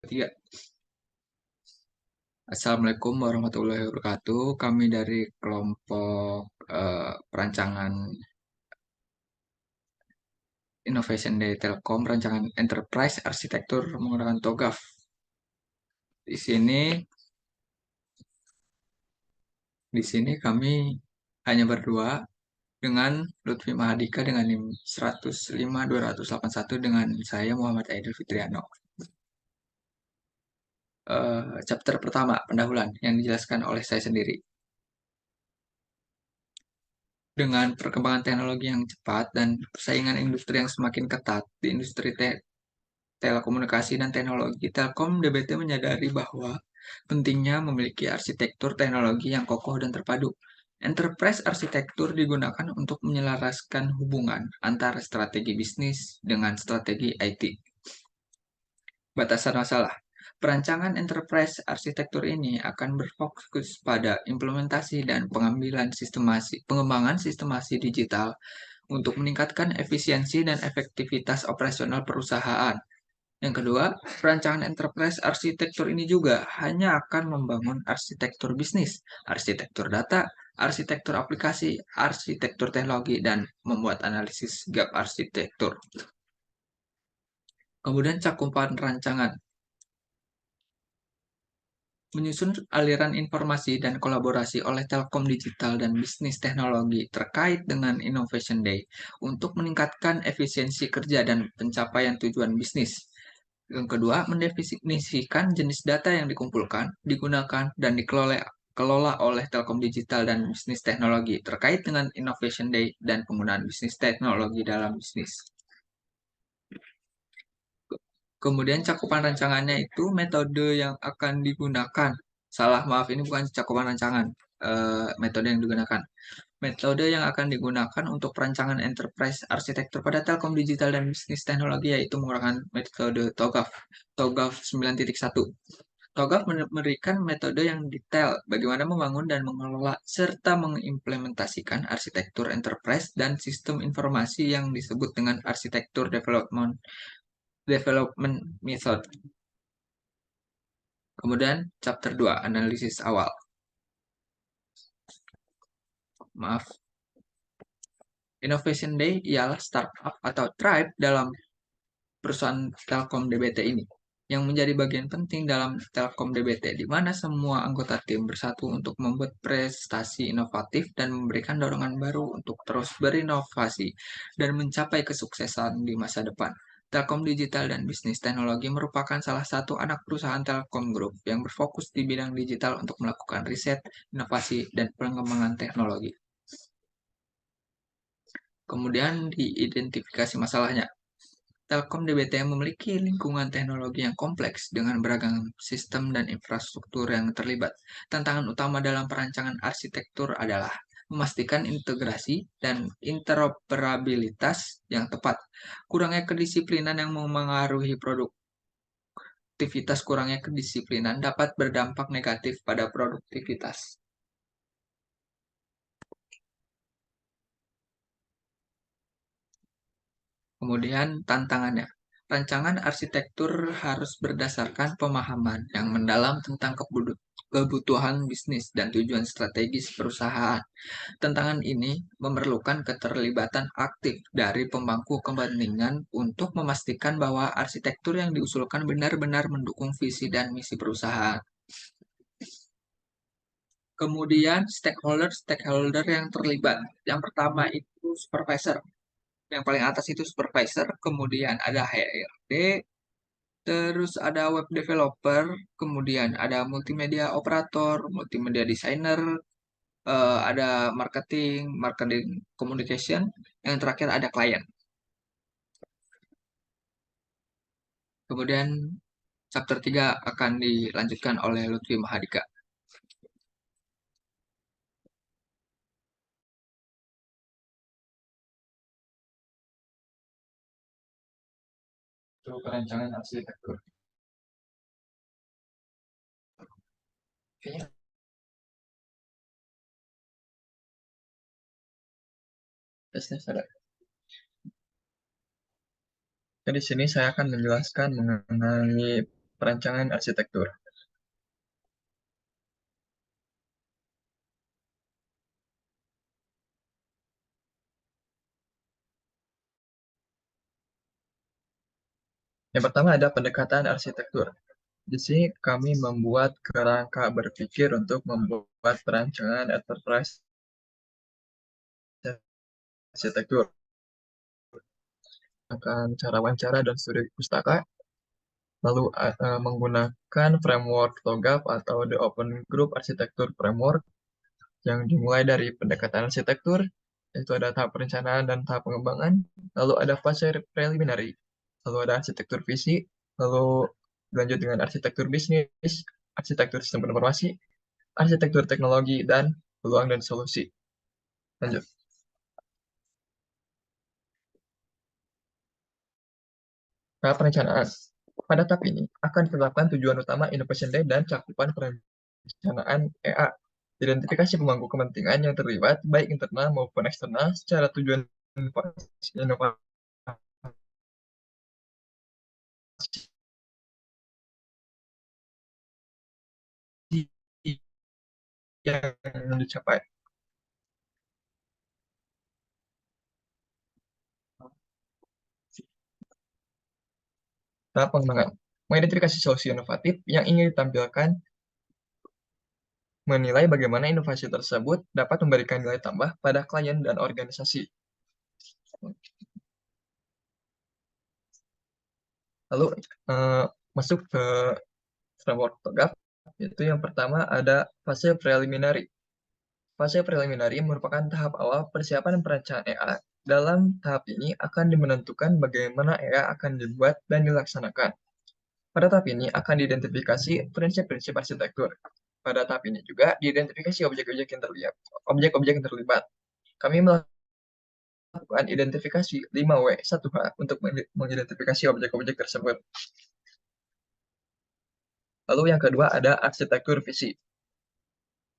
Tiga. Assalamualaikum warahmatullahi wabarakatuh. Kami dari kelompok perancangan Innovation Day Telkom, rancangan Enterprise Arsitektur menggunakan TOGAF. Di sini kami hanya berdua dengan Lutfi Mahadika dengan NIM 105-281 dengan saya Muhammad Aidil Fitriano. Chapter pertama, pendahuluan yang dijelaskan oleh saya sendiri. Dengan perkembangan teknologi yang cepat dan persaingan industri yang semakin ketat di industri telekomunikasi dan teknologi, Telkom DBT menyadari bahwa pentingnya memiliki arsitektur teknologi yang kokoh dan terpadu. Enterprise arsitektur digunakan untuk menyelaraskan hubungan antara strategi bisnis dengan strategi IT. Batasan masalah. Perancangan enterprise arsitektur ini akan berfokus pada implementasi dan pengembangan sistemasi digital untuk meningkatkan efisiensi dan efektivitas operasional perusahaan. Yang kedua, perancangan enterprise arsitektur ini juga hanya akan membangun arsitektur bisnis, arsitektur data, arsitektur aplikasi, arsitektur teknologi, dan membuat analisis gap arsitektur. Kemudian cakupan rancangan. Menyusun aliran informasi dan kolaborasi oleh Telkom Digital dan Bisnis Teknologi terkait dengan Innovation Day untuk meningkatkan efisiensi kerja dan pencapaian tujuan bisnis. Yang kedua, mendefinisikan jenis data yang dikumpulkan, digunakan, dan dikelola oleh Telkom Digital dan Bisnis Teknologi terkait dengan Innovation Day dan penggunaan bisnis teknologi dalam bisnis. Kemudian cakupan rancangannya itu metode yang akan digunakan. Salah, maaf, ini bukan cakupan rancangan. Metode yang digunakan. Metode yang akan digunakan untuk perancangan enterprise arsitektur pada Telkom Digital dan Bisnis Teknologi yaitu menggunakan metode TOGAF. TOGAF 9.1. TOGAF memberikan metode yang detail bagaimana membangun dan mengelola serta mengimplementasikan arsitektur enterprise dan sistem informasi yang disebut dengan arsitektur development method. Kemudian chapter 2, analisis awal. Maaf. Innovation Day ialah startup atau tribe dalam perusahaan Telkom DBT ini yang menjadi bagian penting dalam Telkom DBT di mana semua anggota tim bersatu untuk membuat prestasi inovatif dan memberikan dorongan baru untuk terus berinovasi dan mencapai kesuksesan di masa depan. Telkom Digital dan Bisnis Teknologi merupakan salah satu anak perusahaan Telkom Group yang berfokus di bidang digital untuk melakukan riset, inovasi, dan pengembangan teknologi. Kemudian diidentifikasi masalahnya. Telkom DBT memiliki lingkungan teknologi yang kompleks dengan beragam sistem dan infrastruktur yang terlibat. Tantangan utama dalam perancangan arsitektur adalah memastikan integrasi dan interoperabilitas yang tepat. Kurangnya kedisiplinan yang memengaruhi produktivitas. Kurangnya kedisiplinan dapat berdampak negatif pada produktivitas. Kemudian tantangannya. Rancangan arsitektur harus berdasarkan pemahaman yang mendalam tentang kebutuhan bisnis dan tujuan strategis perusahaan. Tantangan ini memerlukan keterlibatan aktif dari pemangku kepentingan untuk memastikan bahwa arsitektur yang diusulkan benar-benar mendukung visi dan misi perusahaan. Kemudian stakeholder yang terlibat. Yang pertama itu supervisor. Yang paling atas itu supervisor, kemudian ada HRD, terus ada web developer, kemudian ada multimedia operator, multimedia designer, ada marketing communication, yang terakhir ada klien. Kemudian chapter 3 akan dilanjutkan oleh Lutfi Mahadika. Itu perancangan arsitektur. Kayaknya tesnya ada. Jadi di sini saya akan menjelaskan mengenai perancangan arsitektur. Yang pertama ada pendekatan arsitektur. Di sini kami membuat kerangka berpikir untuk membuat perancangan enterprise arsitektur. Akan cara wawancara dan studi pustaka, lalu menggunakan framework TOGAF atau The Open Group Architecture Framework yang dimulai dari pendekatan arsitektur, yaitu ada tahap perencanaan dan tahap pengembangan, lalu ada fase preliminary, lalu ada arsitektur visi, lalu lanjut dengan arsitektur bisnis, arsitektur sistem informasi, arsitektur teknologi, dan peluang dan solusi. Lanjut. Tahap perencanaan. Pada tahap ini akan ditetapkan tujuan utama Innovation Day dan cakupan perencanaan EA. Identifikasi pemangku kepentingan yang terlibat, baik internal maupun eksternal, secara tujuan inovasi yang dicapai. Tahap pengembangan. Mengidentifikasi solusi inovatif yang ingin ditampilkan, menilai bagaimana inovasi tersebut dapat memberikan nilai tambah pada klien dan organisasi. Lalu masuk ke framework TOGAF, itu yang pertama ada fase preliminary. Fase preliminary merupakan tahap awal persiapan perencanaan EA. Dalam tahap ini akan menentukan bagaimana EA akan dibuat dan dilaksanakan. Pada tahap ini akan diidentifikasi prinsip-prinsip arsitektur. Pada tahap ini juga diidentifikasi objek-objek yang terlibat. Kami melakukan identifikasi 5W1H untuk mengidentifikasi objek-objek tersebut. Lalu yang kedua ada arsitektur visi.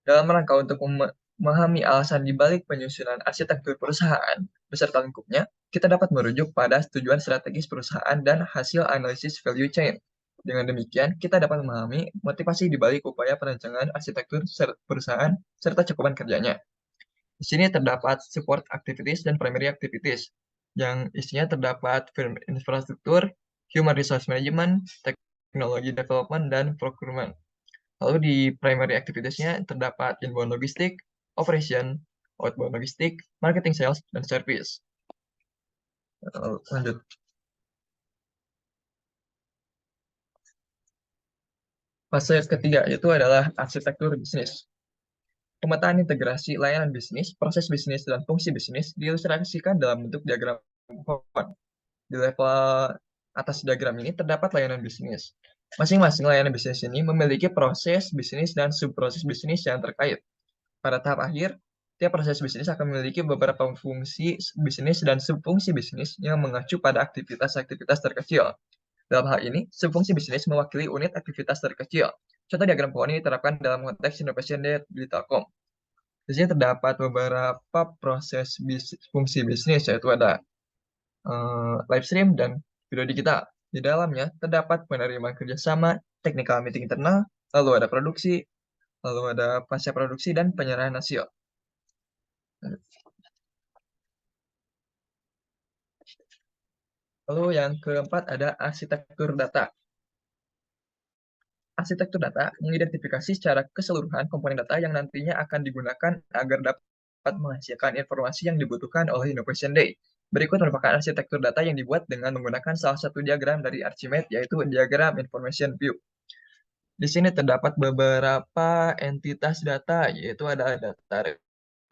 Dalam rangka untuk memahami alasan dibalik penyusunan arsitektur perusahaan beserta lingkupnya, kita dapat merujuk pada tujuan strategis perusahaan dan hasil analisis value chain. Dengan demikian, kita dapat memahami motivasi dibalik upaya perancangan arsitektur perusahaan serta cakupan kerjanya. Di sini terdapat support activities dan primary activities, yang isinya terdapat infrastruktur, human resource management, technology development, dan procurement. Lalu di primary activities-nya terdapat inbound logistik, operation, outbound logistik, marketing sales, dan service. Lanjut. Fase ketiga itu adalah arsitektur bisnis. Pemetaan integrasi layanan bisnis, proses bisnis, dan fungsi bisnis diilustrasikan dalam bentuk diagram pohon. Di level atas diagram ini terdapat layanan bisnis. Masing-masing layanan bisnis ini memiliki proses bisnis dan subproses bisnis yang terkait. Pada tahap akhir, tiap proses bisnis akan memiliki beberapa fungsi bisnis dan subfungsi bisnis yang mengacu pada aktivitas-aktivitas terkecil. Dalam hal ini, subfungsi bisnis mewakili unit aktivitas terkecil. Contoh diagram pohon ini diterapkan dalam konteks Innovation Day di Telkom. Di sini terdapat beberapa proses fungsi bisnis, yaitu ada live stream dan video digital. Di dalamnya terdapat penerimaan kerjasama, technical meeting internal, lalu ada produksi, lalu ada pasca produksi, dan penyerahan hasil. Lalu yang keempat ada arsitektur data. Arsitektur data mengidentifikasi secara keseluruhan komponen data yang nantinya akan digunakan agar dapat menghasilkan informasi yang dibutuhkan oleh Innovation Day. Berikut merupakan arsitektur data yang dibuat dengan menggunakan salah satu diagram dari Archimedes, yaitu diagram Information View. Di sini terdapat beberapa entitas data, yaitu ada data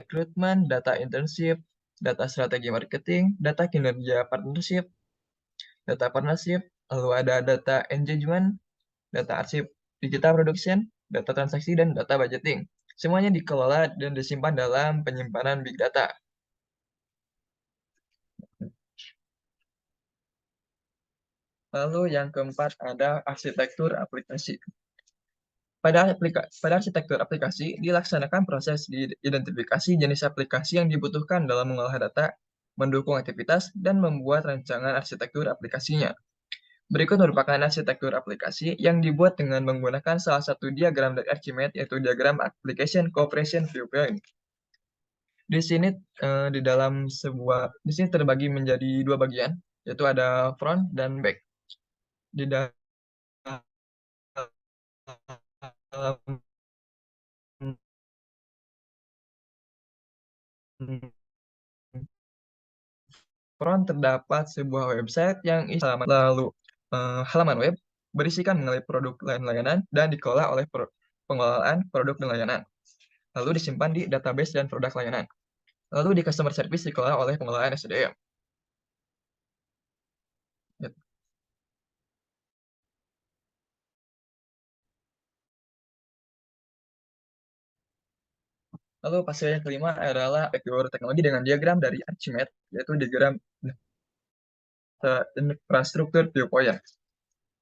rekrutmen, data internship, data strategi marketing, data kinerja partnership, lalu ada data engagement, data arsip digital production, data transaksi, dan data budgeting. Semuanya dikelola dan disimpan dalam penyimpanan big data. Lalu yang keempat ada arsitektur aplikasi. Pada arsitektur aplikasi, dilaksanakan proses identifikasi jenis aplikasi yang dibutuhkan dalam mengolah data, mendukung aktivitas, dan membuat rancangan arsitektur aplikasinya. Berikut merupakan arsitektur aplikasi yang dibuat dengan menggunakan salah satu diagram dari Archimedes, yaitu diagram Application Cooperation Viewpoint. Di sini di sini terbagi menjadi dua bagian, yaitu ada front dan back. Di dalam front terdapat sebuah website yang isi halaman, lalu halaman web berisikan mengenai produk dan layanan dan dikelola oleh pengelolaan produk dan layanan. Lalu disimpan di database dan produk layanan. Lalu di customer service dikelola oleh pengelolaan SDM. Lalu fase yang kelima adalah arsitektur teknologi dengan diagram dari Archimedes, yaitu diagram infrastruktur viewpoint.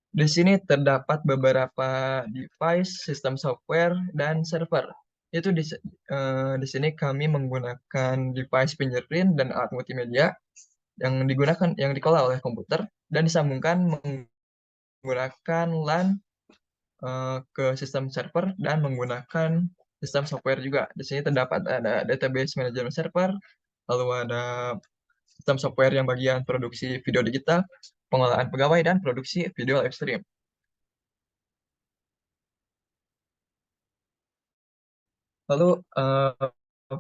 Di sini terdapat beberapa device, sistem software, dan server. Di sini kami menggunakan device fingerprint dan alat multimedia yang dikelola oleh komputer dan disambungkan menggunakan LAN ke sistem server dan menggunakan sistem software juga. Di sini terdapat ada database management server, lalu ada sistem software yang bagian produksi video digital, pengolahan pegawai, dan produksi video live stream. Lalu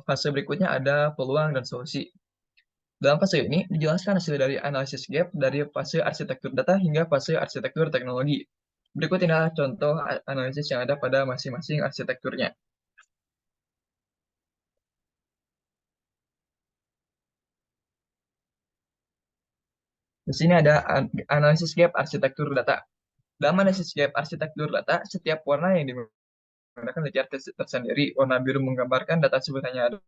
fase berikutnya ada peluang dan solusi. Dalam fase ini dijelaskan hasil dari analisis gap dari fase arsitektur data hingga fase arsitektur teknologi. Berikut ini adalah contoh analisis yang ada pada masing-masing arsitekturnya. Di sini ada analisis gap arsitektur data. Dalam analisis gap arsitektur data, setiap warna yang digunakan menjadi tersendiri. Warna biru menggambarkan data sebutannya ada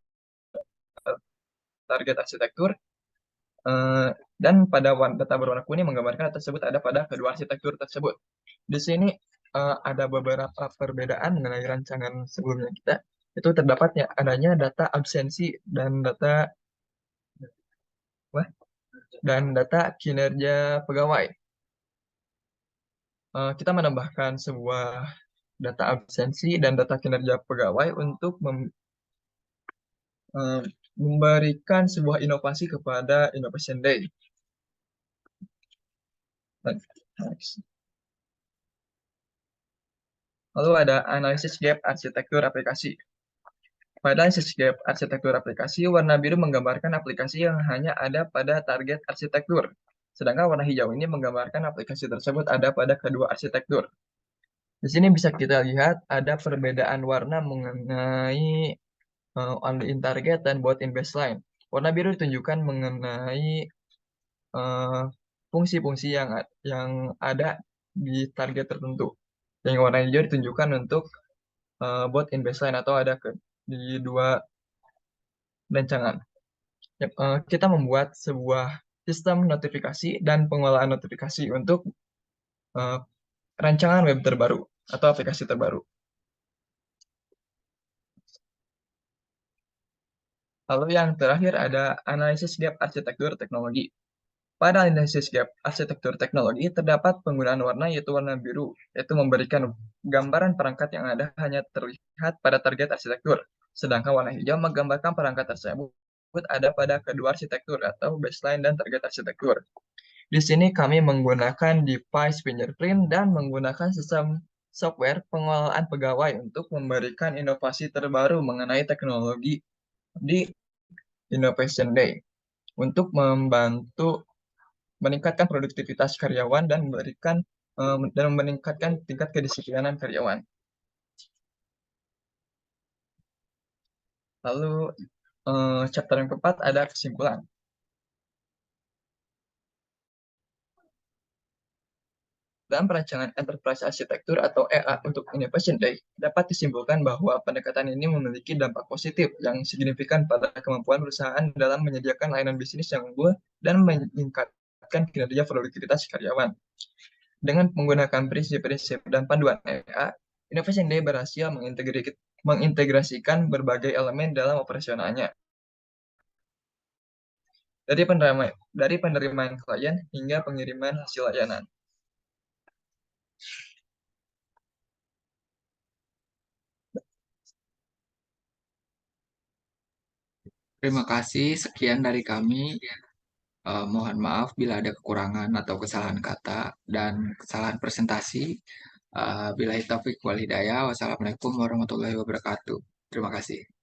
target arsitektur, dan pada data berwarna kuning menggambarkan data tersebut ada pada kedua arsitektur tersebut. Di sini ada beberapa perbedaan mengenai rancangan sebelumnya kita. Itu terdapat ya adanya data absensi dan data kinerja pegawai. Kita menambahkan sebuah data absensi dan data kinerja pegawai untuk memberikan sebuah inovasi kepada Innovation Day. Lalu ada analisis gap arsitektur aplikasi. Pada analisis gap arsitektur aplikasi, warna biru menggambarkan aplikasi yang hanya ada pada target arsitektur. Sedangkan warna hijau ini menggambarkan aplikasi tersebut ada pada kedua arsitektur. Di sini bisa kita lihat ada perbedaan warna mengenai only in target dan both in baseline. Warna biru ditunjukkan mengenai fungsi-fungsi yang ada di target tertentu. Yang warna hijau ditunjukkan untuk both in baseline atau ada di dua rancangan. Kita membuat sebuah sistem notifikasi dan pengelolaan notifikasi untuk rancangan web terbaru atau aplikasi terbaru. Lalu yang terakhir ada analisis gap arsitektur teknologi. Pada analisis gap arsitektur teknologi terdapat penggunaan warna yaitu warna biru, yaitu memberikan gambaran perangkat yang ada hanya terlihat pada target arsitektur. Sedangkan warna hijau menggambarkan perangkat tersebut ada pada kedua arsitektur atau baseline dan target arsitektur. Di sini kami menggunakan device fingerprint dan menggunakan sistem software pengelolaan pegawai untuk memberikan inovasi terbaru mengenai teknologi di Innovation Day untuk membantu meningkatkan produktivitas karyawan dan meningkatkan tingkat kedisiplinan karyawan. Lalu chapter yang keempat ada kesimpulan. Dalam perancangan Enterprise Architecture atau EA untuk Innovation Day, dapat disimpulkan bahwa pendekatan ini memiliki dampak positif yang signifikan pada kemampuan perusahaan dalam menyediakan layanan bisnis yang unggul dan meningkatkan kinerja produktivitas karyawan. Dengan menggunakan prinsip-prinsip dan panduan EA, Innovation Day berhasil mengintegrasikan berbagai elemen dalam operasionalnya. Dari penerimaan klien hingga pengiriman hasil layanan. Terima kasih, sekian dari kami. Mohon maaf bila ada kekurangan atau kesalahan kata dan kesalahan presentasi. Billahi taufik wal hidayah. Wassalamualaikum warahmatullahi wabarakatuh. Terima kasih.